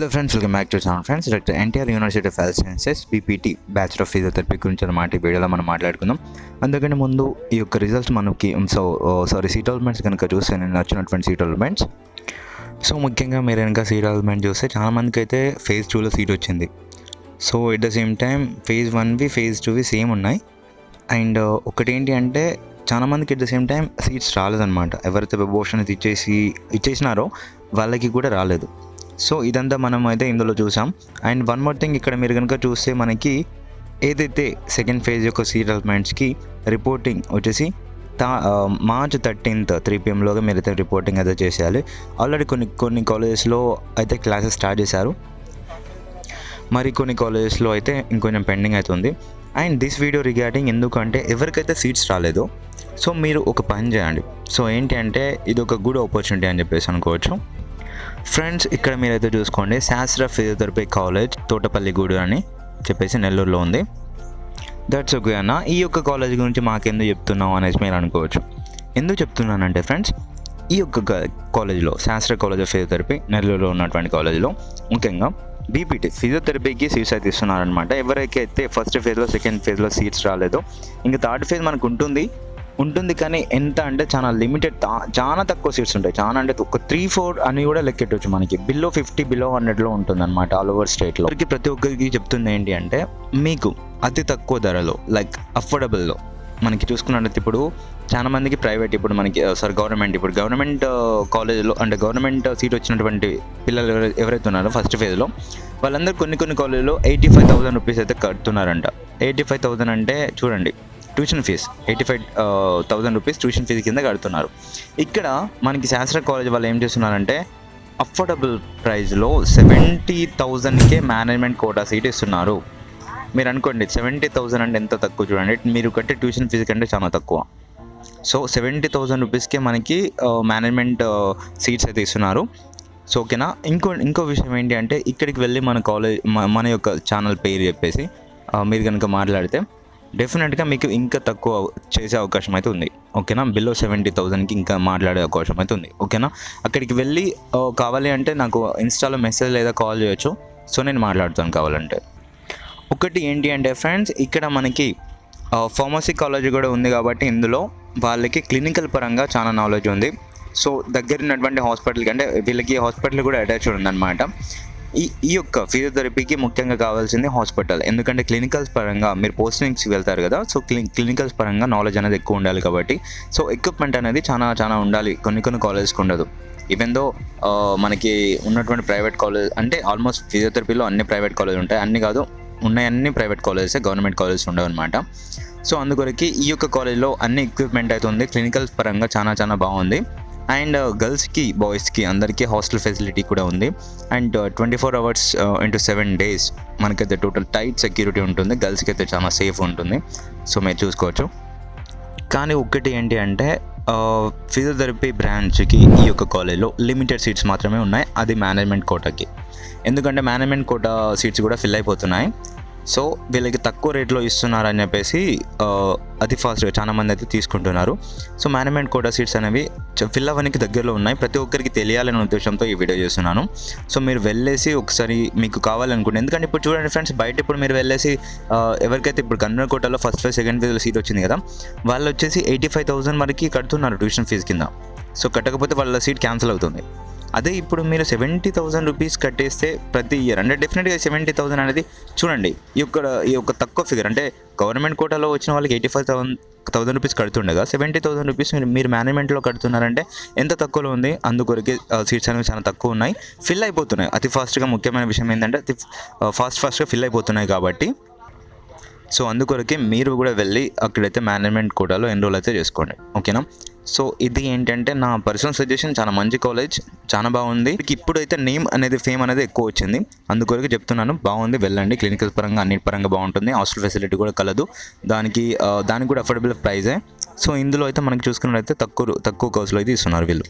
Hello friends, welcome back to channel. Friends, doctor NTR university of health sciences BPT bachelor of physiotherapy గురించి అన్నమాట ఈ వీడియోలో మనం మాట్లాడుకుందాం. అందుకని ముందు ఈ యొక్క రిజల్ట్స్ మనకి సీట్ అలమెంట్స్ కనుక చూస్తే నేను వచ్చినటువంటి సీట్ అలమెంట్స్. సో ముఖ్యంగా మీరు కనుక సీట్ అలమెంట్ చూస్తే చాలామందికి అయితే ఫేజ్ 2లో సీట్ వచ్చింది. So at the same time phase 1వి ఫేజ్ 2వి సేమ్ ఉన్నాయి. అండ్ ఒకటి ఏంటి అంటే చాలామందికి at the same time seats రాలేదన్నమాట. ఎవరైతే అబోర్షన్ ఇచ్చేసినారో వాళ్ళకి కూడా రాలేదు. సో ఇదంతా మనం అయితే ఇందులో చూసాం. అండ్ వన్ మోర్ థింగ్, ఇక్కడ మీరు కనుక చూస్తే మనకి ఏదైతే సెకండ్ ఫేజ్ యొక్క సీట్ అలమెంట్స్కి రిపోర్టింగ్ వచ్చేసి మార్చ్ 13th 3 PM మీరైతే రిపోర్టింగ్ అయితే చేసేయాలి. ఆల్రెడీ కొన్ని కాలేజెస్లో అయితే క్లాసెస్ స్టార్ట్ చేశారు, మరి కొన్ని కాలేజెస్లో అయితే ఇంకొంచెం పెండింగ్ అవుతుంది. అండ్ దిస్ వీడియో రిగార్డింగ్ ఎందుకంటే ఎవరికైతే సీట్స్ రాలేదో సో మీరు ఒక పని చేయండి. సో ఏంటి అంటే ఇది ఒక గుడ్ ఆపర్చునిటీ అని చెప్పేసి అనుకోవచ్చు. ఫ్రెండ్స్, ఇక్కడ మీరైతే చూసుకోండి, శాస్త్ర ఫిజియోథెరపీ కాలేజ్ తోటపల్లిగూడు అని చెప్పేసి నెల్లూరులో ఉంది. దట్స్ ఓకే అన్న. ఈ యొక్క కాలేజ్ గురించి మాకెందుకు చెప్తున్నావు అనేసి మీరు అనుకోవచ్చు. ఎందుకు చెప్తున్నానంటే ఫ్రెండ్స్, ఈ యొక్క కాలేజ్లో శాస్త్ర కాలేజ్ ఆఫ్ ఫిజియోథెరపీ నెల్లూరులో ఉన్నటువంటి కాలేజ్లో ముఖ్యంగా బీపీటీ ఫిజియోథెరపీకి సీట్స్ అయితే ఇస్తున్నారనమాట. ఎవరికైతే ఫస్ట్ ఫేజ్లో సెకండ్ ఫేజ్లో సీట్స్ రాలేదో ఇంకా థర్డ్ ఫేజ్ మనకు ఉంటుంది కానీ ఎంత అంటే చాలా లిమిటెడ్, చాలా తక్కువ సీట్స్ ఉంటాయి. చాలా అంటే ఒక 3-4 అని కూడా లెక్కెట్టవచ్చు. మనకి బిలో 50 బిలో 100లో ఉంటుంది అనమాట ఆల్ ఓవర్ స్టేట్లో. ప్రతి ఒక్కరికి చెప్తుంది ఏంటి అంటే మీకు అతి తక్కువ ధరలో లైక్ అఫోర్డబుల్లో మనకి చూసుకున్నట్లయితే ఇప్పుడు చాలా మందికి ప్రైవేట్, ఇప్పుడు మనకి గవర్నమెంట్ కాలేజ్లో అంటే గవర్నమెంట్ సీట్ వచ్చినటువంటి పిల్లలు ఎవరైతే ఉన్నారో ఫస్ట్ ఫేజ్లో వాళ్ళందరూ కొన్ని కాలేజీలో 85,000 రూపీస్ అయితే కడుతున్నారంట. 85,000 అంటే చూడండి, tuition fees 85,000 rupees tuition fees కింద కడుతున్నారు. ఇక్కడ మనకి శాస్త్ర కాలేజ్ వాళ్ళు ఏం చేస్తున్నారంటే అఫోర్డబుల్ ప్రైస్లో 70,000కే మేనేజ్మెంట్ కోటా సీట్ ఇస్తున్నారు. మీరు అనుకోండి 70,000 అంటే ఎంత తక్కువ చూడండి, మీరు కట్టే ట్యూషన్ ఫీజు కంటే చాలా తక్కువ. సో 70,000 రూపీస్కే మనకి మేనేజ్మెంట్ సీట్స్ అయితే ఇస్తున్నారు. సో ఓకేనా. ఇంకో విషయం ఏంటి అంటే ఇక్కడికి వెళ్ళి మన యొక్క ఛానల్ పేరు చెప్పేసి మీరు కనుక మాట్లాడితే డెఫినెట్గా మీకు ఇంకా తక్కువ చేసే అవకాశం అయితే ఉంది. ఓకేనా. బిలో 70,000కి ఇంకా మాట్లాడే అవకాశం అయితే ఉంది. ఓకేనా. అక్కడికి వెళ్ళి కావాలి అంటే నాకు ఇన్స్టాలో మెసేజ్ లేదా కాల్ చేయొచ్చు. సో నేను మాట్లాడుతాను కావాలంటే. ఒకటి ఏంటి అంటే ఫ్రెండ్స్, ఇక్కడ మనకి ఫార్మసీ కాలేజ్ కూడా ఉంది కాబట్టి ఇందులో వాళ్ళకి క్లినికల్ పరంగా చాలా నాలెడ్జ్ ఉంది. సో దగ్గర ఉన్నటువంటి హాస్పిటల్కి అంటే వీళ్ళకి హాస్పిటల్ కూడా అటాచ్ ఉందన్నమాట. ఈ యొక్క ఫిజియోథెరపీకి ముఖ్యంగా కావాల్సింది హాస్పిటల్. ఎందుకంటే క్లినికల్స్ పరంగా మీరు పోస్టింగ్స్కి వెళ్తారు కదా, సో క్లినికల్స్ పరంగా నాలెడ్జ్ అనేది ఎక్కువ ఉండాలి కాబట్టి సో ఎక్విప్మెంట్ అనేది చాలా ఉండాలి. కొన్ని కాలేజెస్కి ఉండదు. ఈవెన్ దో మనకి ఉన్నటువంటి ప్రైవేట్ కాలేజ్ అంటే ఆల్మోస్ట్ ఫిజియోథెరపీలో అన్ని ప్రైవేట్ కాలేజ్ ఉంటాయి, అన్ని కాదు అన్ని ప్రైవేట్ కాలేజెస్, గవర్నమెంట్ కాలేజెస్ ఉండవు అనమాట. సో అందుకొరకి ఈ యొక్క కాలేజ్లో అన్ని ఎక్విప్మెంట్ అయితే ఉంది. క్లినికల్స్ పరంగా చాలా బాగుంది. అండ్ గర్ల్స్కి బాయ్స్కి అందరికీ హాస్టల్ ఫెసిలిటీ కూడా ఉంది. అండ్ 24 hours into 7 days మనకైతే టోటల్ టైట్ సెక్యూరిటీ ఉంటుంది. గర్ల్స్కి అయితే చాలా సేఫ్ ఉంటుంది. సో మీరు చూసుకోవచ్చు. కానీ ఒకటి ఏంటి అంటే ఫిజియోథెరపీ బ్రాంచ్కి ఈ యొక్క కాలేజ్లో లిమిటెడ్ సీట్స్ మాత్రమే ఉన్నాయి. అది మేనేజ్మెంట్ కోటాకి. ఎందుకంటే మేనేజ్మెంట్ కోటా సీట్స్ కూడా ఫిల్ అయిపోతున్నాయి. సో వీళ్ళకి తక్కువ రేట్లో ఇస్తున్నారని చెప్పేసి అతి ఫాస్ట్గా చాలామంది అయితే తీసుకుంటున్నారు. సో మేనేజ్మెంట్ కోటా సీట్స్ అనేవి ఫిల్ అవ్వడానికి దగ్గరలో ఉన్నాయి. ప్రతి ఒక్కరికి తెలియాలనే ఉద్దేశంతో ఈ వీడియో చేస్తున్నాను. సో మీరు వెళ్ళేసి ఒకసారి మీకు కావాలనుకుంటే, ఎందుకంటే ఇప్పుడు చూడండి ఫ్రెండ్స్, బయట ఇప్పుడు మీరు వెళ్ళేసి ఎవరికైతే ఇప్పుడు గవర్నమెంట్ కోటాలో ఫస్ట్ ఫేజ్ సెకండ్ ఫేజ్లో సీట్ వచ్చింది కదా, వాళ్ళు వచ్చేసి 85,000 వరకు కడుతున్నారు ట్యూషన్ ఫీజు కింద. సో కట్టకపోతే వాళ్ళ సీట్ క్యాన్సిల్ అవుతుంది. అదే ఇప్పుడు మీరు 70,000 రూపీస్ కట్టేస్తే ప్రతి ఇయర్ అంటే డెఫినెట్గా 70,000 అనేది చూడండి, ఈ యొక్క తక్కువ ఫిగర్ అంటే గవర్నమెంట్ కోటాలో వచ్చిన వాళ్ళకి 85,000 రూపీస్ కడుతుండగా 70,000 రూపీస్ మీరు మేనేజ్మెంట్లో కడుతున్నారంటే ఎంత తక్కువలో ఉంది. అందుకొరకే సీట్స్ అనేవి చాలా తక్కువ ఉన్నాయి, ఫిల్ అయిపోతున్నాయి అతి ఫాస్ట్గా. ముఖ్యమైన విషయం ఏంటంటే ఫాస్ట్గా ఫిల్ అయిపోతున్నాయి కాబట్టి సో అందుకొరకే మీరు కూడా వెళ్ళి అక్కడైతే మేనేజ్మెంట్ కోటాలో ఎన్రోల్ అయితే చేసుకోండి. ఓకేనా. సో ఇది ఏంటంటే నా పర్సనల్ సజెషన్. చాలా మంచి కాలేజ్, చాలా బాగుంది. ఇప్పుడైతే ఫేమ్ అనేది ఎక్కువ వచ్చింది, అందుకొరకు చెప్తున్నాను. బాగుంది, వెళ్ళండి. క్లినికల్ పరంగా అన్నిటి పరంగా బాగుంటుంది. హాస్టల్ ఫెసిలిటీ కూడా కలదు. దానికి కూడా అఫోర్డబుల్ ప్రైజే. సో ఇందులో అయితే మనకి చూసుకున్నట్లయితే తక్కువ కోర్సులో అయితే ఇస్తున్నారు వీళ్ళు.